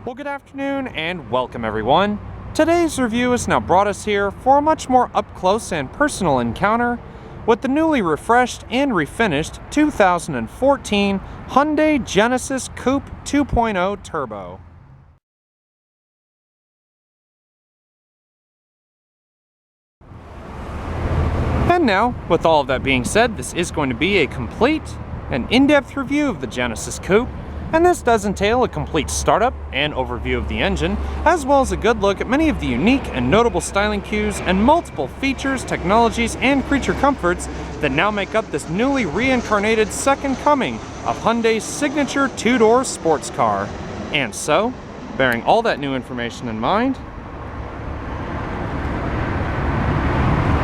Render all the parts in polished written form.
Well, good afternoon and welcome everyone. Today's review has now brought us here for a much more up-close and personal encounter with the newly refreshed and refinished 2014 Hyundai Genesis Coupe 2.0 Turbo. And now, with all of that being said, this is going to be a complete and in-depth review of the Genesis Coupe. And this does entail a complete startup and overview of the engine, as well as a good look at many of the unique and notable styling cues and multiple features, technologies, and creature comforts that now make up this newly reincarnated second coming of Hyundai's signature two-door sports car. And so, bearing all that new information in mind,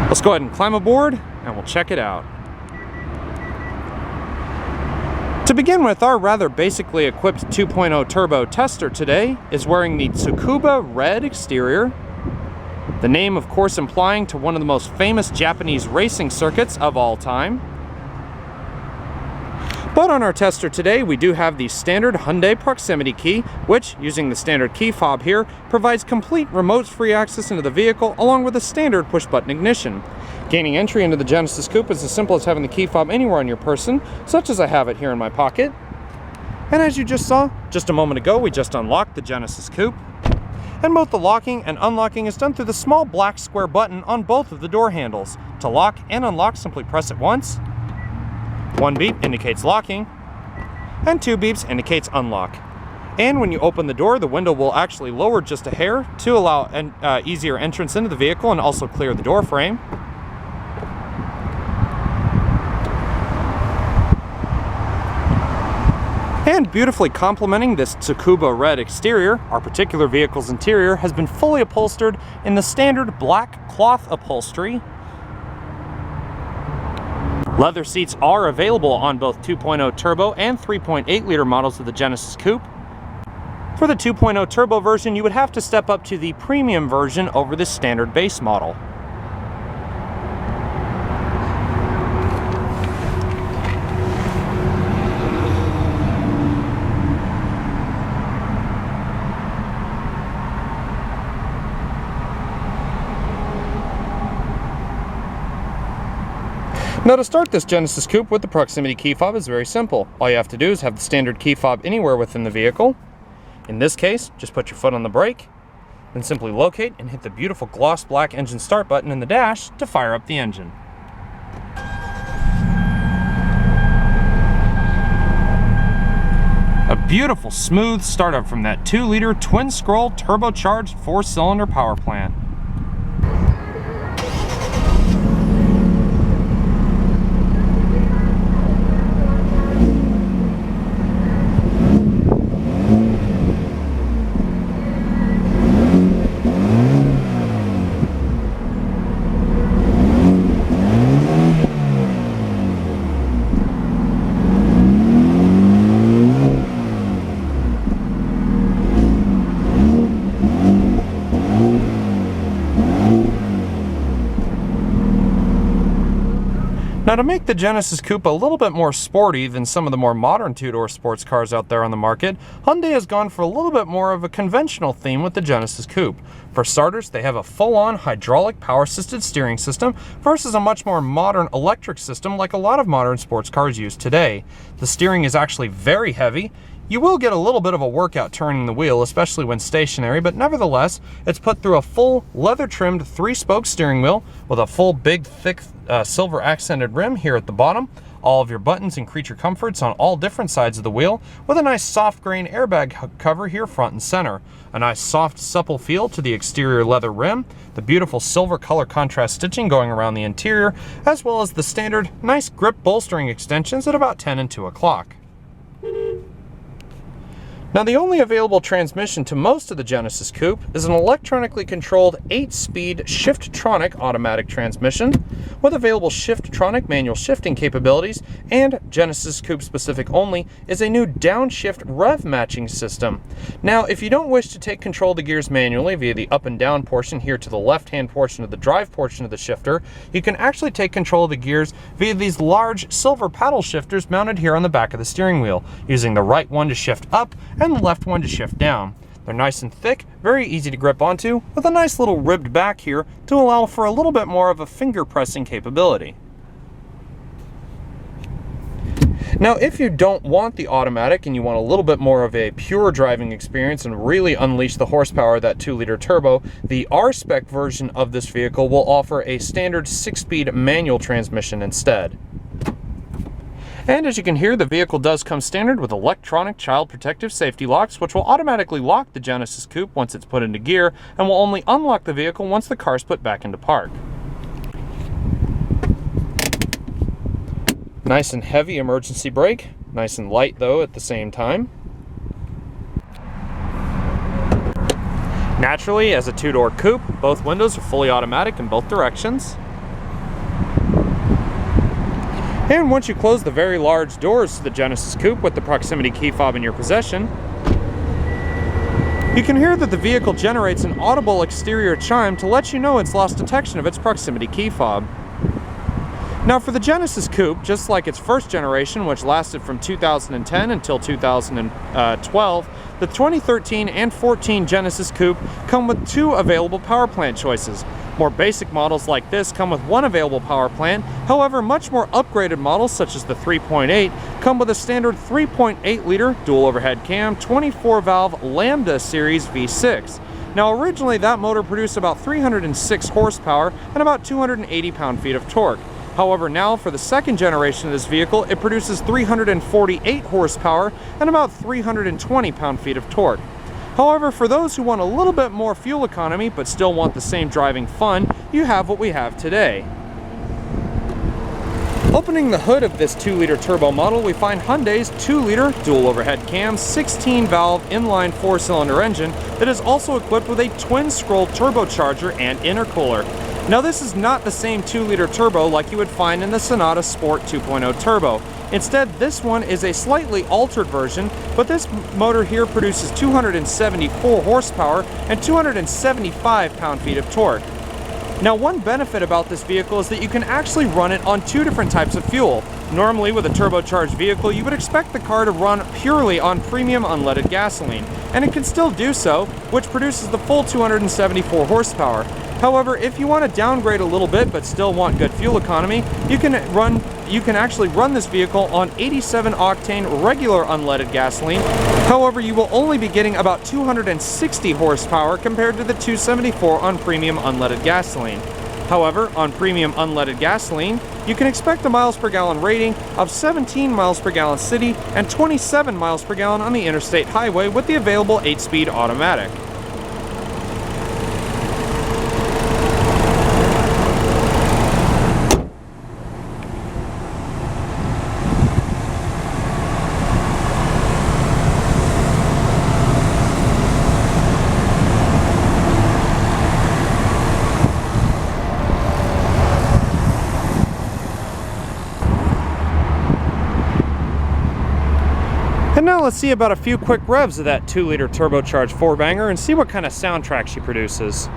let's go ahead and climb aboard and we'll check it out. To begin with, our rather basically equipped 2.0 Turbo tester today is wearing the Tsukuba Red exterior, the name of course implying to one of the most famous Japanese racing circuits of all time. But on our tester today, we do have the standard Hyundai proximity key, which, using the standard key fob here, provides complete remote-free access into the vehicle along with a standard push-button ignition. Gaining entry into the Genesis Coupe is as simple as having the key fob anywhere on your person, such as I have it here in my pocket. And as you just saw, just a moment ago, we just unlocked the Genesis Coupe. And both the locking and unlocking is done through the small black square button on both of the door handles. To lock and unlock, simply press it once. One beep indicates locking, and two beeps indicates unlock. And when you open the door, the window will actually lower just a hair to allow easier entrance into the vehicle and also clear the door frame. And beautifully complementing this Tsukuba Red exterior, our particular vehicle's interior has been fully upholstered in the standard black cloth upholstery. Leather seats are available on both 2.0 Turbo and 3.8 liter models of the Genesis Coupe. For the 2.0 Turbo version, you would have to step up to the premium version over the standard base model. Now to start this Genesis Coupe with the proximity key fob is very simple. All you have to do is have the standard key fob anywhere within the vehicle. In this case, just put your foot on the brake, then simply locate and hit the beautiful gloss black engine start button in the dash to fire up the engine. A beautiful smooth startup from that 2-liter twin-scroll turbocharged 4-cylinder power plant. Now to make the Genesis Coupe a little bit more sporty than some of the more modern two-door sports cars out there on the market, Hyundai has gone for a little bit more of a conventional theme with the Genesis Coupe. For starters, they have a full-on hydraulic power-assisted steering system versus a much more modern electric system like a lot of modern sports cars use today. The steering is actually very heavy. You will get a little bit of a workout turning the wheel, especially when stationary, but nevertheless, it's put through a full leather-trimmed 3-spoke steering wheel with a full, big, thick silver accented rim here at the bottom. All of your buttons and creature comforts on all different sides of the wheel, with a nice soft grain airbag cover here front and center. A nice soft, supple feel to the exterior leather rim, the beautiful silver color contrast stitching going around the interior, as well as the standard nice grip bolstering extensions at about 10 and 2 o'clock. Now the only available transmission to most of the Genesis Coupe is an electronically controlled 8-speed Shift-tronic automatic transmission with available Shift-tronic manual shifting capabilities, and Genesis Coupe specific only is a new downshift rev matching system. Now if you don't wish to take control of the gears manually via the up and down portion here to the left hand portion of the drive portion of the shifter, you can actually take control of the gears via these large silver paddle shifters mounted here on the back of the steering wheel, using the right one to shift up and the left one to shift down. They're nice and thick, very easy to grip onto, with a nice little ribbed back here to allow for a little bit more of a finger pressing capability. Now, if you don't want the automatic and you want a little bit more of a pure driving experience and really unleash the horsepower of that 2-liter turbo, the R-Spec version of this vehicle will offer a standard 6-speed manual transmission instead. And as you can hear, the vehicle does come standard with electronic child protective safety locks, which will automatically lock the Genesis Coupe once it's put into gear and will only unlock the vehicle once the car is put back into park. Nice and heavy emergency brake, nice and light though at the same time. Naturally, as a 2-door coupe, both windows are fully automatic in both directions. And once you close the very large doors to the Genesis Coupe with the proximity key fob in your possession, you can hear that the vehicle generates an audible exterior chime to let you know it's lost detection of its proximity key fob. Now for the Genesis Coupe, just like its first generation, which lasted from 2010 until 2012, the 2013 and 14 Genesis Coupe come with 2 available power plant choices. More basic models like this come with 1 available power plant, however much more upgraded models such as the 3.8 come with a standard 3.8-liter dual overhead cam 24-valve Lambda Series V6. Now originally that motor produced about 306 horsepower and about 280 pound-feet of torque. However, now for the second generation of this vehicle, it produces 348 horsepower and about 320 pound-feet of torque. However, for those who want a little bit more fuel economy but still want the same driving fun, you have what we have today. Opening the hood of this 2-liter turbo model, we find Hyundai's 2-liter dual overhead cam 16-valve inline 4-cylinder engine that is also equipped with a twin-scroll turbocharger and intercooler. Now this is not the same 2-liter turbo like you would find in the Sonata Sport 2.0 Turbo. Instead, this one is a slightly altered version, but this motor here produces 274 horsepower and 275 pound-feet of torque. Now one benefit about this vehicle is that you can actually run it on 2 different types of fuel. Normally with a turbocharged vehicle, you would expect the car to run purely on premium unleaded gasoline, and it can still do so, which produces the full 274 horsepower. However, if you want to downgrade a little bit but still want good fuel economy, you can actually run this vehicle on 87 octane regular unleaded gasoline. However, you will only be getting about 260 horsepower compared to the 274 on premium unleaded gasoline. However, on premium unleaded gasoline, you can expect a miles per gallon rating of 17 miles per gallon city and 27 miles per gallon on the interstate highway with the available 8-speed automatic. And now let's see about a few quick revs of that 2-liter turbocharged 4-banger and see what kind of soundtrack she produces.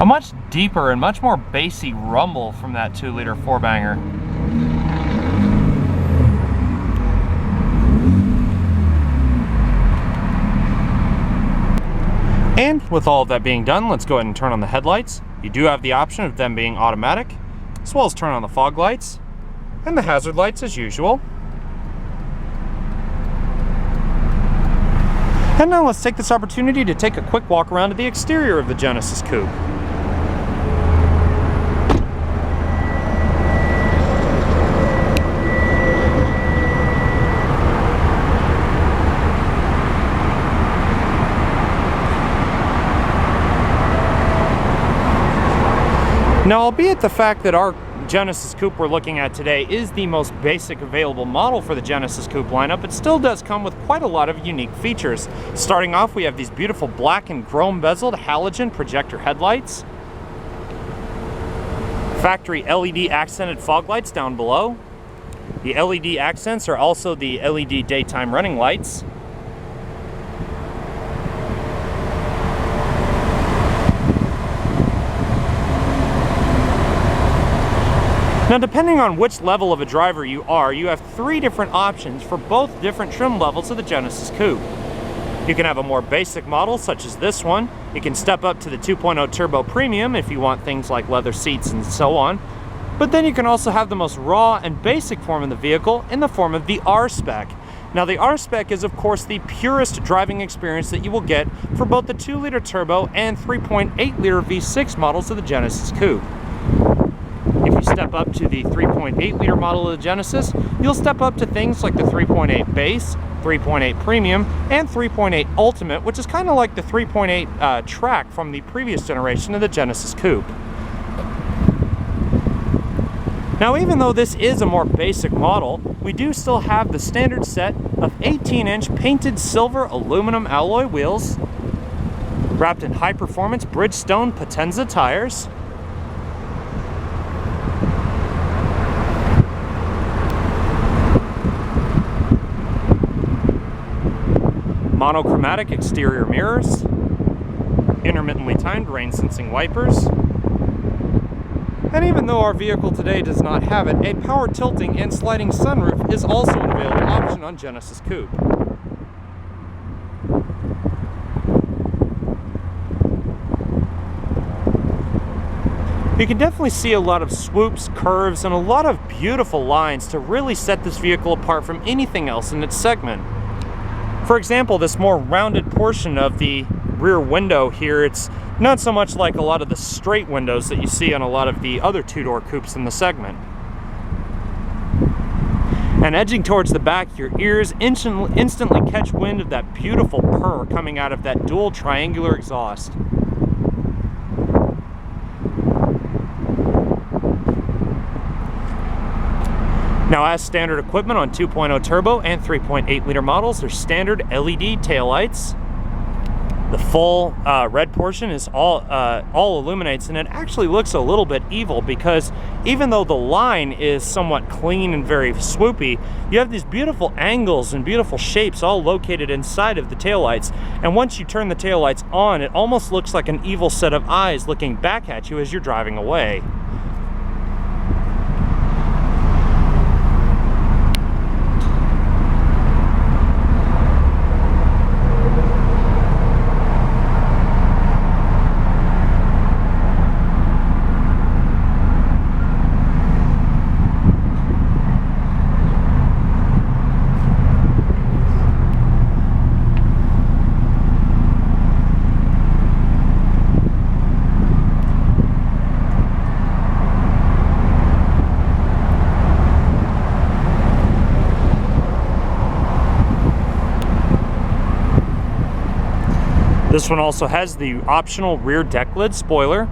A much deeper and much more bassy rumble from that 2-liter 4-banger. And with all of that being done, let's go ahead and turn on the headlights. You do have the option of them being automatic, as well as turn on the fog lights and the hazard lights as usual. And now let's take this opportunity to take a quick walk around to the exterior of the Genesis Coupe. Now, albeit the fact that our Genesis Coupe we're looking at today is the most basic available model for the Genesis Coupe lineup, it still does come with quite a lot of unique features. Starting off, we have these beautiful black and chrome bezeled halogen projector headlights. Factory LED accented fog lights down below. The LED accents are also the LED daytime running lights. Now, depending on which level of a driver you are, you have 3 different options for both different trim levels of the Genesis Coupe. You can have a more basic model, such as this one. You can step up to the 2.0 Turbo Premium if you want things like leather seats and so on. But then you can also have the most raw and basic form of the vehicle in the form of the R-Spec. Now, the R-Spec is, of course, the purest driving experience that you will get for both the 2-liter turbo and 3.8-liter V6 models of the Genesis Coupe. If you step up to the 3.8-liter model of the Genesis, you'll step up to things like the 3.8 Base, 3.8 Premium, and 3.8 Ultimate, which is kind of like the 3.8 track from the previous generation of the Genesis Coupe. Now, even though this is a more basic model, we do still have the standard set of 18-inch painted silver aluminum alloy wheels, wrapped in high-performance Bridgestone Potenza tires, monochromatic exterior mirrors, intermittently timed rain-sensing wipers, and even though our vehicle today does not have it, a power tilting and sliding sunroof is also an available option on Genesis Coupe. You can definitely see a lot of swoops, curves, and a lot of beautiful lines to really set this vehicle apart from anything else in its segment. For example, this more rounded portion of the rear window here, it's not so much like a lot of the straight windows that you see on a lot of the other two-door coupes in the segment. And edging towards the back, your ears instantly catch wind of that beautiful purr coming out of that dual triangular exhaust. Now, as standard equipment on 2.0 Turbo and 3.8-liter models, there's standard LED taillights. The full red portion is all illuminates, and it actually looks a little bit evil because even though the line is somewhat clean and very swoopy, you have these beautiful angles and beautiful shapes all located inside of the taillights. And once you turn the taillights on, it almost looks like an evil set of eyes looking back at you as you're driving away. This one also has the optional rear deck lid spoiler.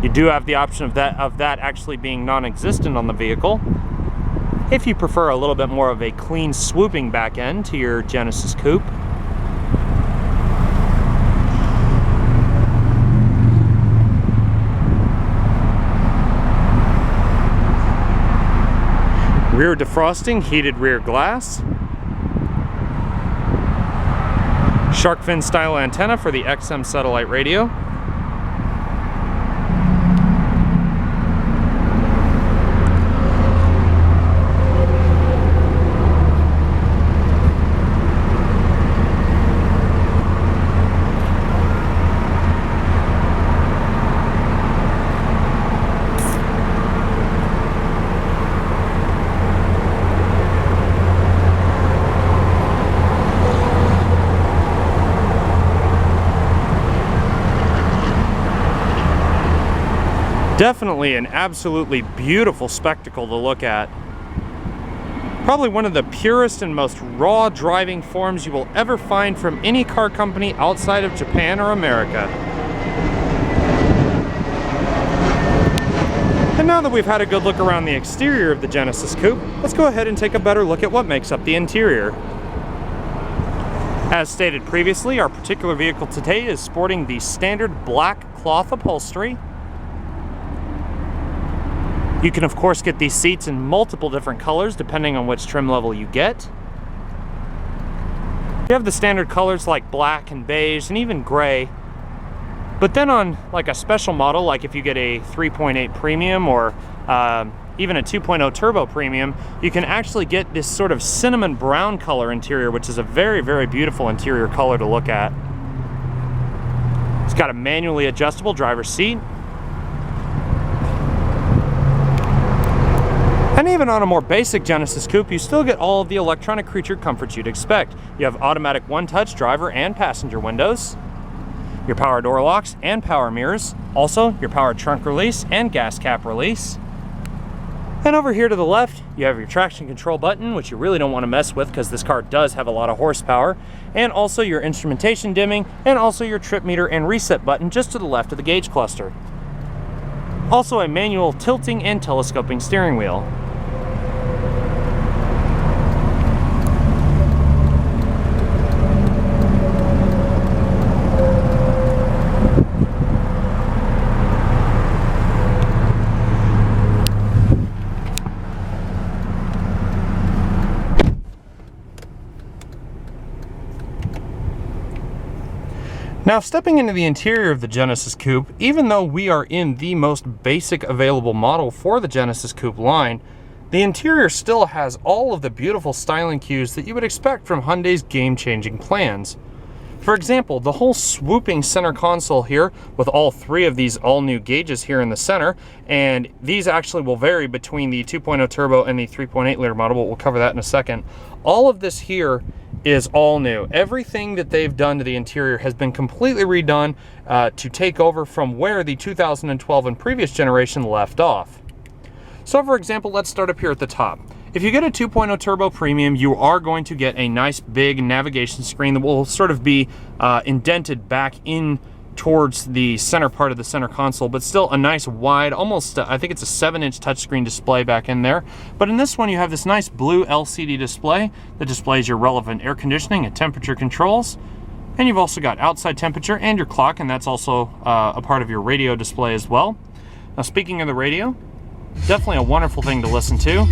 You do have the option of that actually being non-existent on the vehicle. If you prefer a little bit more of a clean swooping back end to your Genesis Coupe. Rear defrosting, heated rear glass. Shark fin style antenna for the XM satellite radio. Definitely an absolutely beautiful spectacle to look at. Probably one of the purest and most raw driving forms you will ever find from any car company outside of Japan or America. And now that we've had a good look around the exterior of the Genesis Coupe, let's go ahead and take a better look at what makes up the interior. As stated previously, our particular vehicle today is sporting the standard black cloth upholstery. You can of course get these seats in multiple different colors depending on which trim level you get. You have the standard colors like black and beige and even gray. But then on like a special model, like if you get a 3.8 Premium or even a 2.0 Turbo Premium, you can actually get this sort of cinnamon brown color interior, which is a very, very beautiful interior color to look at. It's got a manually adjustable driver's seat. And even on a more basic Genesis Coupe, you still get all of the electronic creature comforts you'd expect. You have automatic one-touch driver and passenger windows, your power door locks and power mirrors, also your power trunk release and gas cap release. And over here to the left, you have your traction control button, which you really don't want to mess with because this car does have a lot of horsepower, and also your instrumentation dimming, and also your trip meter and reset button just to the left of the gauge cluster. Also a manual tilting and telescoping steering wheel. Now, stepping into the interior of the Genesis Coupe, even though we are in the most basic available model for the Genesis Coupe line, the interior still has all of the beautiful styling cues that you would expect from Hyundai's game-changing plans. For example, the whole swooping center console here with all three of these all-new gauges here in the center, and these actually will vary between the 2.0 Turbo and the 3.8 liter model, but we'll cover that in a second. All of this here is all new. Everything that they've done to the interior has been completely redone to take over from where the 2012 and previous generation left off. So for example, let's start up here at the top. If you get a 2.0 Turbo Premium, you are going to get a nice big navigation screen that will sort of be indented back in towards the center part of the center console, but still a nice wide, almost, I think it's a 7-inch touchscreen display back in there. But in this one, you have this nice blue LCD display that displays your relevant air conditioning and temperature controls. And you've also got outside temperature and your clock, and that's also a part of your radio display as well. Now, speaking of the radio, definitely a wonderful thing to listen to.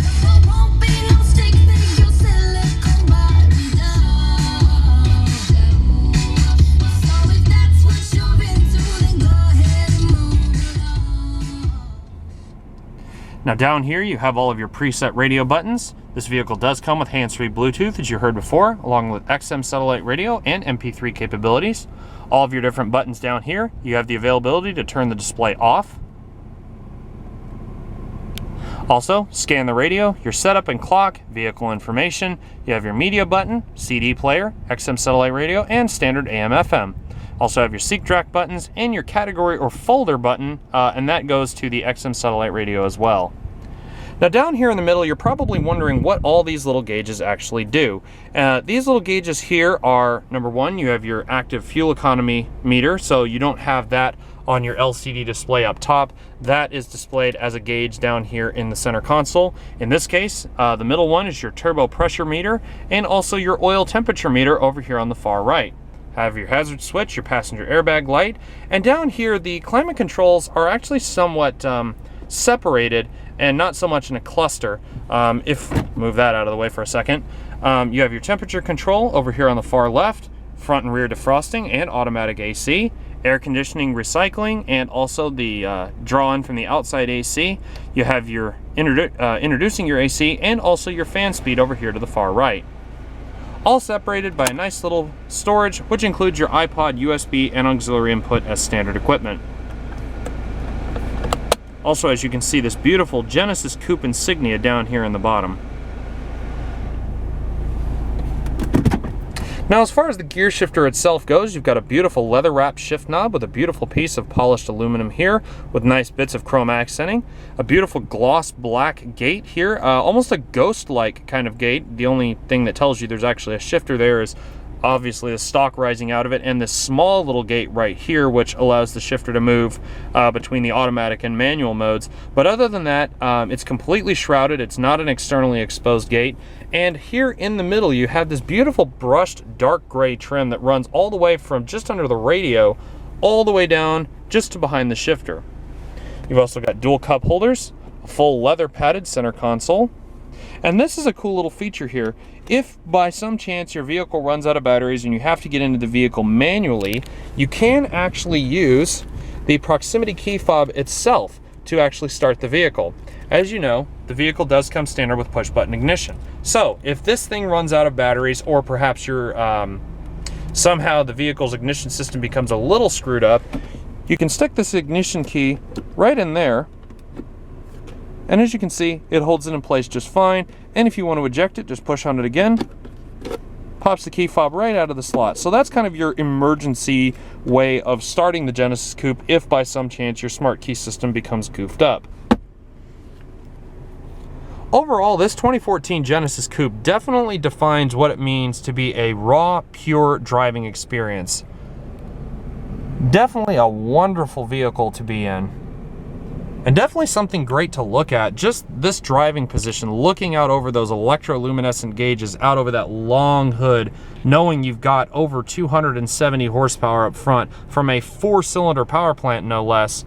Now down here you have all of your preset radio buttons. This vehicle does come with hands-free Bluetooth, as you heard before, along with XM satellite radio and MP3 capabilities. All of your different buttons down here. You have the availability to turn the display off. Also, scan the radio, your setup and clock, vehicle information. You have your media button, CD player, XM satellite radio, and standard AM/FM. Also have your seat track buttons and your category or folder button, and that goes to the XM satellite radio as well. Now down here in the middle, you're probably wondering what all these little gauges actually do. These little gauges here are, number one, you have your active fuel economy meter, so you don't have that on your LCD display up top. That is displayed as a gauge down here in the center console. In this case, the middle one is your turbo pressure meter and also your oil temperature meter over here on the far right. Have your hazard switch, your passenger airbag light, and down here the climate controls are actually somewhat separated and not so much in a cluster. Move that out of the way for a second. You have your temperature control over here on the far left, front and rear defrosting and automatic AC, air conditioning, recycling, and also the draw-in from the outside AC. You have your introducing your AC and also your fan speed over here to the far right. All separated by a nice little storage, which includes your iPod, USB, and auxiliary input as standard equipment. Also, as you can see, this beautiful Genesis Coupe insignia down here in the bottom. Now, as far as the gear shifter itself goes, you've got a beautiful leather-wrapped shift knob with a beautiful piece of polished aluminum here with nice bits of chrome accenting. A beautiful gloss black gate here, almost a ghost-like kind of gate. The only thing that tells you there's actually a shifter there is obviously the stock rising out of it, and this small little gate right here which allows the shifter to move between the automatic and manual modes. But other than that, it's completely shrouded. It's not an externally exposed gate. And here in the middle you have this beautiful brushed dark gray trim that runs all the way from just under the radio all the way down just to behind the shifter. You've also got dual cup holders, full leather padded center console. And this is a cool little feature here. If by some chance your vehicle runs out of batteries and you have to get into the vehicle manually, you can actually use the proximity key fob itself to actually start the vehicle. As you know, the vehicle does come standard with push button ignition. So if this thing runs out of batteries, or perhaps you're somehow the vehicle's ignition system becomes a little screwed up, you can stick this ignition key right in there, and as you can see, it holds it in place just fine. And if you want to eject it, just push on it again, pops the key fob right out of the slot. So that's kind of your emergency way of starting the Genesis Coupe if by some chance your smart key system becomes goofed up. Overall, this 2014 Genesis Coupe definitely defines what it means to be a raw, pure driving experience. Definitely a wonderful vehicle to be in. And definitely something great to look at. Just this driving position, looking out over those electroluminescent gauges, out over that long hood, knowing you've got over 270 horsepower up front from a 4-cylinder power plant, no less,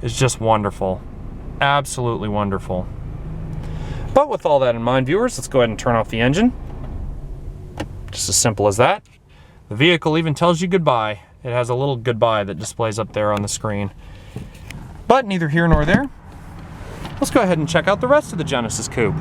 is just wonderful. Absolutely wonderful. But with all that in mind, viewers, let's go ahead and turn off the engine. Just as simple as that. The vehicle even tells you goodbye. It has a little goodbye that displays up there on the screen. But neither here nor there. Let's go ahead and check out the rest of the Genesis Coupe.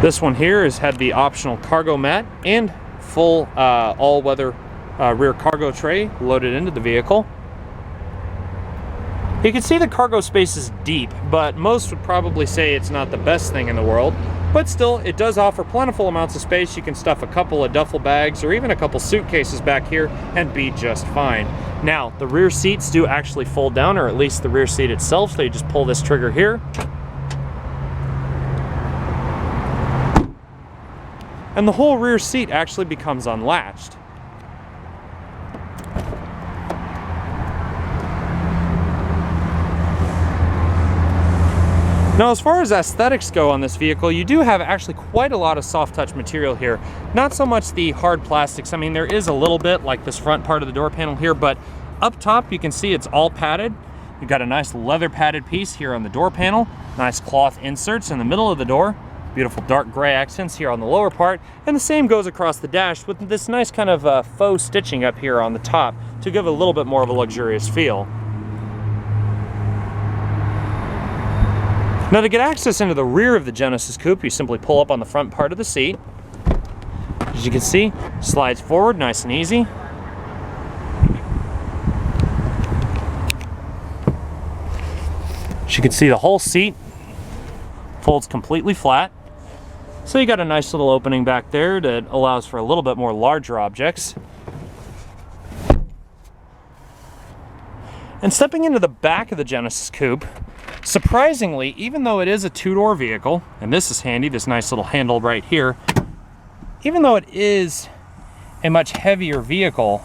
This one here has had the optional cargo mat and full all-weather rear cargo tray loaded into the vehicle. You can see the cargo space is deep, but most would probably say it's not the best thing in the world. But still, it does offer plentiful amounts of space. You can stuff a couple of duffel bags or even a couple suitcases back here and be just fine. Now, the rear seats do actually fold down, or at least the rear seat itself, so you just pull this trigger here. And the whole rear seat actually becomes unlatched. Now, as far as aesthetics go on this vehicle, you do have actually quite a lot of soft touch material here. Not so much the hard plastics. I mean, there is a little bit, like this front part of the door panel here, but up top you can see it's all padded. You've got a nice leather padded piece here on the door panel, nice cloth inserts in the middle of the door, beautiful dark gray accents here on the lower part, and the same goes across the dash with this nice kind of faux stitching up here on the top to give it a little bit more of a luxurious feel. Now, to get access into the rear of the Genesis Coupe, you simply pull up on the front part of the seat. As you can see, slides forward nice and easy. As you can see, the whole seat folds completely flat. So you got a nice little opening back there that allows for a little bit more larger objects. And stepping into the back of the Genesis Coupe, surprisingly, even though it is a two-door vehicle, and this is handy, this nice little handle right here, even though it is a much heavier vehicle,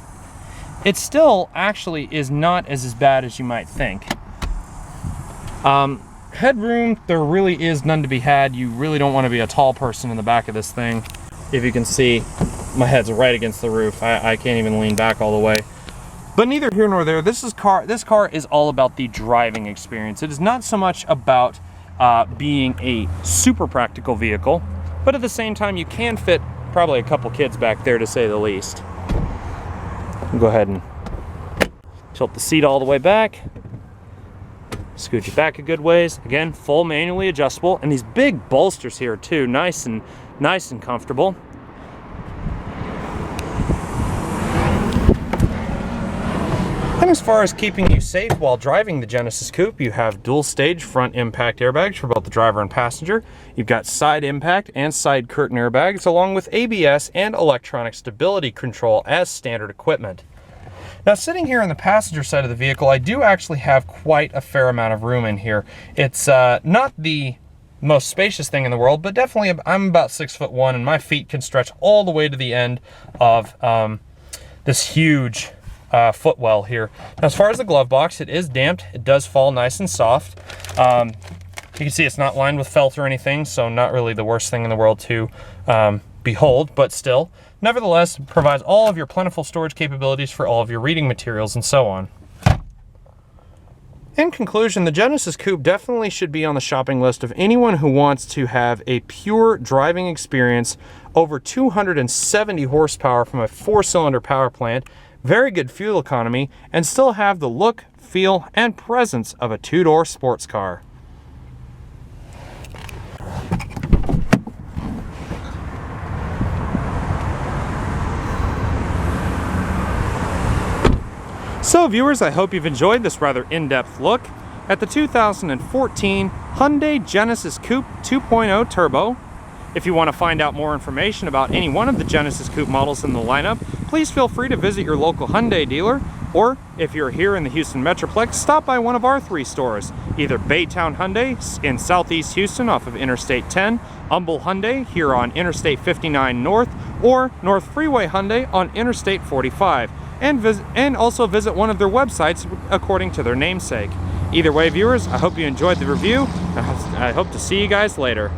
it still actually is not as bad as you might think. Headroom, there really is none to be had. You really don't want to be a tall person in the back of this thing. If you can see, my head's right against the roof. I can't even lean back all the way. But neither here nor there. This car is all about the driving experience. It is not so much about being a super practical vehicle, but at the same time, you can fit probably a couple kids back there, to say the least. I'll go ahead and tilt the seat all the way back. Scoot it back a good ways. Again, full manually adjustable, and these big bolsters here too, nice and comfortable. And as far as keeping you safe while driving the Genesis Coupe, you have dual stage front impact airbags for both the driver and passenger. You've got side impact and side curtain airbags, along with ABS and electronic stability control as standard equipment. Now, sitting here on the passenger side of the vehicle, I do actually have quite a fair amount of room in here. It's not the most spacious thing in the world, but definitely I'm about 6'1", and my feet can stretch all the way to the end of this huge footwell here. Now, as far as the glove box, it is damped. It does fall nice and soft. You can see it's not lined with felt or anything, so not really the worst thing in the world to behold, but still. Nevertheless, it provides all of your plentiful storage capabilities for all of your reading materials and so on. In conclusion, the Genesis Coupe definitely should be on the shopping list of anyone who wants to have a pure driving experience, over 270 horsepower from a 4-cylinder power plant, very good fuel economy, and still have the look, feel, and presence of a two-door sports car. So viewers, I hope you've enjoyed this rather in-depth look at the 2014 Hyundai Genesis Coupe 2.0 Turbo. If you want to find out more information about any one of the Genesis Coupe models in the lineup, please feel free to visit your local Hyundai dealer, or if you're here in the Houston Metroplex, stop by one of our 3 stores, either Baytown Hyundai in Southeast Houston off of Interstate 10, Humble Hyundai here on Interstate 59 North, or North Freeway Hyundai on Interstate 45. And also visit one of their websites according to their namesake. Either way, viewers, I hope you enjoyed the review, and I hope to see you guys later.